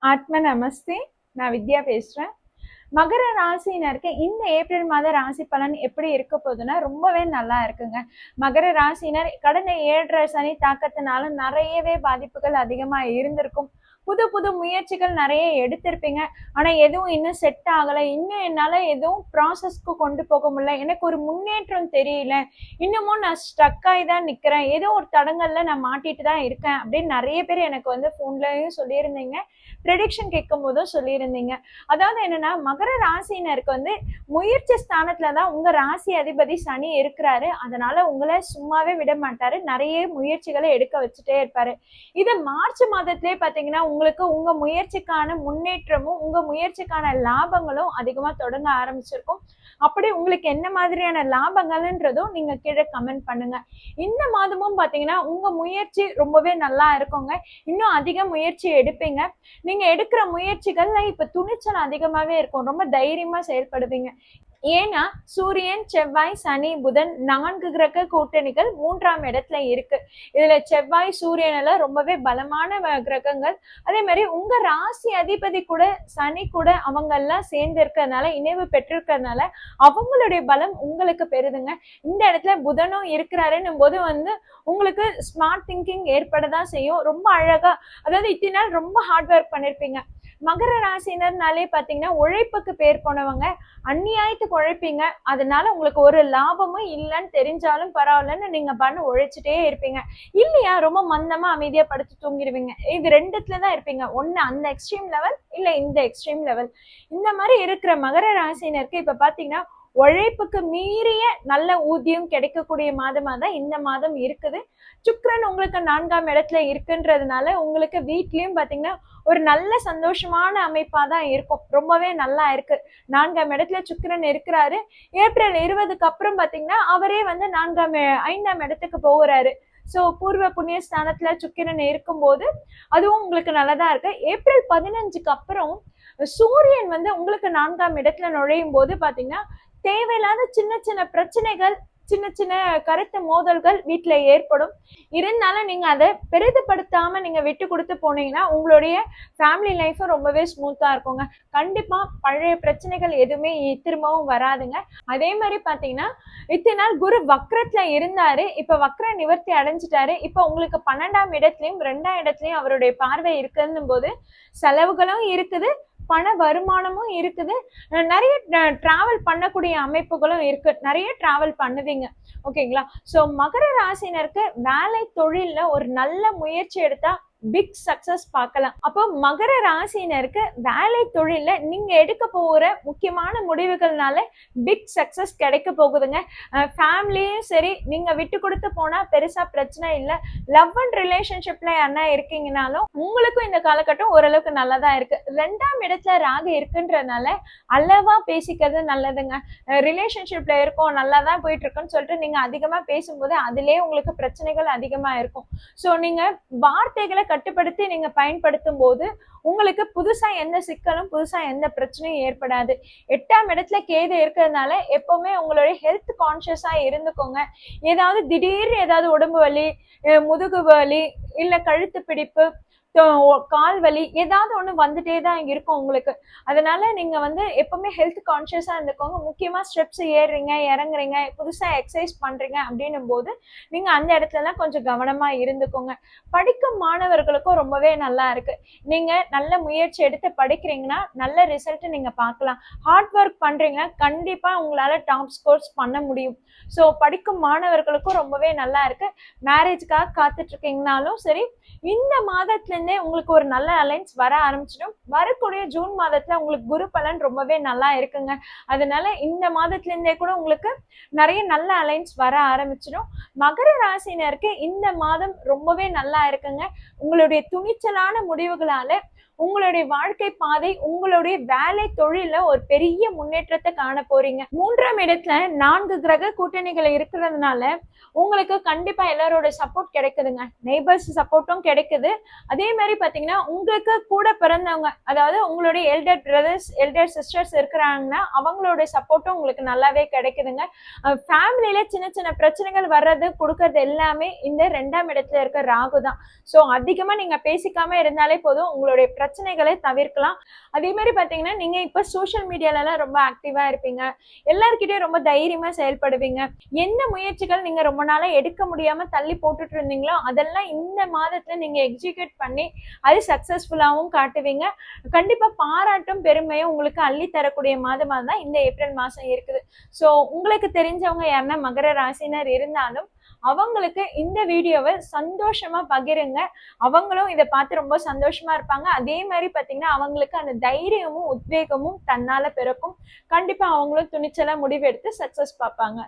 ஆத்ம நமஸ்தே. நான் வித்யா பேசுறேன். மகர ராசினருக்கு இந்த ஏப்ரல் மாத ராசி பலன் எப்படி இருக்க போகுதுன்னா ரொம்பவே நல்லா இருக்குங்க. மகர ராசினர் கடந்த 7.5 சனி தாக்கத்தினால நிறையவே பாதிப்புகள் அதிகமா இருந்திருக்கும். புது புது முயற்சிகள் நிறைய எடுத்திருப்பீங்க. ஆனா எதுவும் இன்னும் செட் ஆகலை, இன்னும் என்னால எதுவும் ப்ராசஸ்க்கு கொண்டு போக முடியல, எனக்கு ஒரு முன்னேற்றம் தெரியல, இன்னமும் நான் ஸ்ட்ரக் ஆகி தான் நிக்கிறேன், ஏதோ ஒரு தடங்கள்ல நான் மாட்டிட்டு தான் இருக்கேன் அப்படின்னு நிறைய பேர் எனக்கு வந்து ஃபோன்லயும் சொல்லியிருந்தீங்க, ப்ரெடிக்ஷன் கேட்கும் போதும் சொல்லியிருந்தீங்க. அதாவது என்னன்னா, மகர ராசினருக்கு வந்து முயற்சி ஸ்தானத்துலதான் உங்க ராசி அதிபதி சனி இருக்கிறாரு. அதனால உங்களை சும்மாவே விட மாட்டாரு, நிறைய முயற்சிகளை எடுக்க வச்சுட்டே இருப்பாரு. இது மார்ச் மாதத்திலே பாத்தீங்கன்னா உங்களுக்கு உங்க முயற்சிக்கான முன்னேற்றமும் உங்க முயற்சிக்கான லாபங்களும் அதிகமா தொடங்க ஆரம்பிச்சிருக்கும். அப்படி உங்களுக்கு என்ன மாதிரியான லாபங்கள்ன்றதும் நீங்க கீழே கமெண்ட் பண்ணுங்க. இந்த மாதமும் பாத்தீங்கன்னா உங்க முயற்சி ரொம்பவே நல்லா இருக்குங்க. இன்னும் அதிக முயற்சி எடுப்பீங்க. நீங்க எடுக்கிற முயற்சிகள்ல இப்ப துணிச்சல் அதிகமாவே இருக்கும், ரொம்ப தைரியமா செயல்படுவீங்க. ஏன்னா சூரியன், செவ்வாய், சனி, புதன் 4 கிரக கூட்டணிகள் 3ஆம் இடத்துல இருக்கு. இதுல செவ்வாய், சூரியன் எல்லாம் ரொம்பவே பலமான கிரகங்கள். அதே மாதிரி உங்க ராசி அதிபதி கூட சனி கூட அவங்க எல்லாம் சேர்ந்து இருக்கிறதுனால, இணைவு பெற்றிருக்கிறதுனால அவங்களுடைய பலம் உங்களுக்கு பெறுதுங்க. இந்த இடத்துல புதனும் இருக்கிறாருன்னும் போது வந்து உங்களுக்கு ஸ்மார்ட் திங்கிங் ஏற்படதான் செய்யும். ரொம்ப அழகா, அதாவது இத்தனை நாள் ரொம்ப ஹார்ட் ஒர்க் பண்ணிருப்பீங்க. மகர ராசினர்னாலே பாத்தீங்கன்னா உழைப்புக்கு பேர் போனவங்க, அந்நியாயத்துக்கு உழைப்பீங்க. அதனால உங்களுக்கு ஒரு லாபமும் இல்லைன்னு தெரிஞ்சாலும் பரவாயில்லன்னு நீங்க பண்ண உழைச்சிட்டே இருப்பீங்க. இல்லையா ரொம்ப மந்தமா அமைதியா படுத்து தூங்கிடுவீங்க. இது ரெண்டுத்துலதான் இருப்பீங்க, ஒண்ணு அந்த எக்ஸ்ட்ரீம் லெவல் இல்ல இந்த எக்ஸ்ட்ரீம் லெவல். இந்த மாதிரி இருக்கிற மகர ராசினருக்கு இப்ப பாத்தீங்கன்னா உழைப்புக்கு மீறிய நல்ல ஊதியம் கிடைக்கக்கூடிய மாதமா தான் இந்த மாதம் இருக்குது. சுக்கிரன் உங்களுக்கு 4ஆம் இடத்துல இருக்குன்றதுனால உங்களுக்கு வீட்லயும் பாத்தீங்கன்னா ஒரு நல்ல சந்தோஷமான அமைப்பா தான் இருக்கும். ரொம்பவே நல்லா இருக்கு. 4ஆம் இடத்துல சுக்கிரன் இருக்கிறாரு. ஏப்ரல் 20க்கு அப்புறம் பாத்தீங்கன்னா அவரே வந்து 5ஆம் இடத்துக்கு போகிறாரு. சோ பூர்வ புண்ணிய ஸ்தானத்துல சுக்கிரன் இருக்கும்போது அதுவும் உங்களுக்கு நல்லதா இருக்கு. ஏப்ரல் 15க்கு அப்புறம் சூரியன் வந்து உங்களுக்கு 4ஆம் இடத்துல நுழையும் போது பாத்தீங்கன்னா தேவையில்லாத சின்ன சின்ன பிரச்சனைகள், சின்ன சின்ன கருத்து மோதல்கள் வீட்டுல ஏற்படும். இருந்தாலும் நீங்க அதை பெரிதுபடுத்தாம நீங்க விட்டு கொடுத்து போனீங்கன்னா உங்களுடைய ஃபேமிலி லைஃபும் ரொம்பவே ஸ்மூத்தா இருக்குங்க. கண்டிப்பா பழைய பிரச்சனைகள் எதுவுமே திரும்பவும் வராதுங்க. அதே மாதிரி பாத்தீங்கன்னா இத்தனை நாள் குரு வக்ரத்துல இருந்தாரு, இப்ப வக்ர நிவர்த்தி அடைஞ்சிட்டாரு. இப்ப உங்களுக்கு 12ஆம் இடத்துலயும் 2ஆம் இடத்துலயும் அவருடைய பார்வை இருக்குன்னும் போது செலவுகளும் இருக்குது, பண வருமானமும் இருக்குது, நிறைய டிராவல் பண்ணக்கூடிய அமைப்புகளும் இருக்கு, நிறைய டிராவல் பண்ணுவீங்க. ஓகேங்களா? சோ மகர ராசினருக்கு வேலை தொழில்ல ஒரு நல்ல முயற்சி எடுத்தா பிக் சக்சஸ் பார்க்கலாம். அப்போ மகர ராசினருக்கு வேலை தொழில்ல நீங்க எடுக்க போகிற முக்கியமான முடிவுகள்னால பிக் சக்சஸ் கிடைக்க போகுதுங்க. ஃபேமிலியும் சரி, நீங்க விட்டு கொடுத்து போனா பெருசா பிரச்சனை இல்லை. லவ் அண்ட் ரிலேஷன்ஷிப்ல யாருன்னா இருக்கீங்கனாலும் உங்களுக்கும் இந்த காலகட்டம் ஓரளவுக்கு நல்லதா இருக்கு. 2ஆம் இடத்துல ராகு இருக்குன்றதுனால அளவா பேசிக்கிறது நல்லதுங்க. ரிலேஷன்ஷிப்ல இருக்கோம், நல்லா தான் போயிட்டு இருக்குன்னு சொல்லிட்டு நீங்க அதிகமா பேசும்போது அதிலே உங்களுக்கு பிரச்சனைகள் அதிகமா இருக்கும். ஸோ நீங்க வார்த்தைகளை கட்டுப்படுத்தி நீங்க பயன்படுத்தும் போது உங்களுக்கு புதுசா எந்த சிக்கலும் புதுசா எந்த பிரச்சனையும் ஏற்படாது. 8ஆம் இடத்துல கேது இருக்கிறதுனால எப்பவுமே உங்களுடைய ஹெல்த் கான்சியஸா இருந்துக்கோங்க. ஏதாவது திடீர்னு ஏதாவது உடம்பு வலி, முதுகு வலி, இல்ல கழுத்து பிடிப்பு, கால் வலி, ஏதாவது ஒண்ணு வந்துட்டே தான் இருக்கும் உங்களுக்கு. அதனால நீங்க வந்து எப்பவுமே ஹெல்த் கான்சியஸா இருந்துக்கோங்க. முக்கியமா ஸ்டெப்ஸ் ஏறுறீங்க, இறங்குறீங்க, புதுசா எக்ஸசைஸ் பண்றீங்க அப்படின்னும் போது நீங்க அந்த இடத்துல எல்லாம் கொஞ்சம் கவனமா இருந்துக்கோங்க. படிக்கும் மாணவர்களுக்கும் ரொம்பவே நல்லா இருக்கு. நீங்க நல்ல முயற்சி எடுத்து படிக்கிறீங்கன்னா நல்ல ரிசல்ட் நீங்க பார்க்கலாம். ஹார்ட் ஒர்க் பண்றீங்கன்னா கண்டிப்பா உங்களால டாப் ஸ்கோர்ஸ் பண்ண முடியும். ஸோ படிக்கும் மாணவர்களுக்கும் ரொம்பவே நல்லா இருக்கு. மேரேஜ்க்காக காத்துட்டு இருக்கீங்கனாலும் சரி, இந்த மாதத்துல இருந்தே உங்களுக்கு ஒரு நல்ல அலைன்ஸ் வர ஆரம்பிச்சிடும். வரக்கூடிய ஜூன் மாதத்துல உங்களுக்கு குரு பலன் ரொம்பவே நல்லா இருக்குங்க. அதனால இந்த மாதத்துல இருந்தே கூட உங்களுக்கு நிறைய நல்ல அலைன்ஸ் வர ஆரம்பிச்சிடும். மகர ராசினருக்கு இந்த மாதம் ரொம்பவே நல்லா இருக்குங்க. உங்களுடைய துணிச்சலான முடிவுகளால உங்களுடைய வாழ்க்கை பாதை, உங்களுடைய வேலை தொழில ஒரு பெரிய முன்னேற்றத்தை காண போறீங்க. 3ஆம் இடத்துல 4 கிரக கூட்டணிகள் இருக்கிறதுனால உங்களுக்கு கண்டிப்பா எல்லாரோட சப்போர்ட் கிடைக்குதுங்க. நெய்பர்ஸ் சப்போர்ட்டும் கிடைக்குது. அதே மாதிரி பாத்தீங்கன்னா உங்களுக்கு கூட பிறந்தவங்க, அதாவது உங்களுடைய எல்டர் பிரதர்ஸ் எல்டர் சிஸ்டர்ஸ் இருக்கிறாங்கன்னா அவங்களோட சப்போர்ட்டும் உங்களுக்கு நல்லாவே கிடைக்குதுங்க. ஃபேமிலியில சின்ன சின்ன பிரச்சனைகள் வர்றது கொடுக்கறது எல்லாமே இந்த 2ஆம் இடத்துல இருக்க ராகு தான். ஸோ அதிகமா நீங்க பேசிக்காம இருந்தாலே போதும், உங்களுடைய பிரச்சனைகளை தவிர்க்கலாம். அதே மாதிரி பாத்தீங்கன்னா நீங்க இப்ப சோசியல் மீடியால எல்லாம் ரொம்ப ஆக்டிவா இருப்பீங்க, எல்லார்கிட்டயும் ரொம்ப தைரியமா செயல்படுவீங்க. என்ன முயற்சிகள் நீங்க ரொம்ப நாளா எடுக்க முடியாம தள்ளி போட்டுட்டு இருந்தீங்களோ அதெல்லாம் இந்த மாதத்துல நீங்க எக்ஸிக்யூட் பண்ணி அது சக்சஸ்ஃபுல்லாவும் காட்டுவீங்க. கண்டிப்பா பாராட்டும் பெருமையும் உங்களுக்கு அள்ளி தரக்கூடிய மாதமா தான் இந்த ஏப்ரல் மாசம் இருக்குது. ஸோ உங்களுக்கு தெரிஞ்சவங்க யாருன்னா மகர ராசினர் இருந்தாலும் அவங்களுக்கு இந்த வீடியோவை சந்தோஷமா பகிருங்க. அவங்களும் இதை பார்த்து ரொம்ப சந்தோஷமா இருப்பாங்க. அதே மாதிரி பாத்தீங்கன்னா அவங்களுக்கு அந்த தைரியமும் உத்வேகமும் தன்னால பிறக்கும். கண்டிப்பா அவங்களும் துணிச்சலா முடிவெடுத்து சக்சஸ் பார்ப்பாங்க.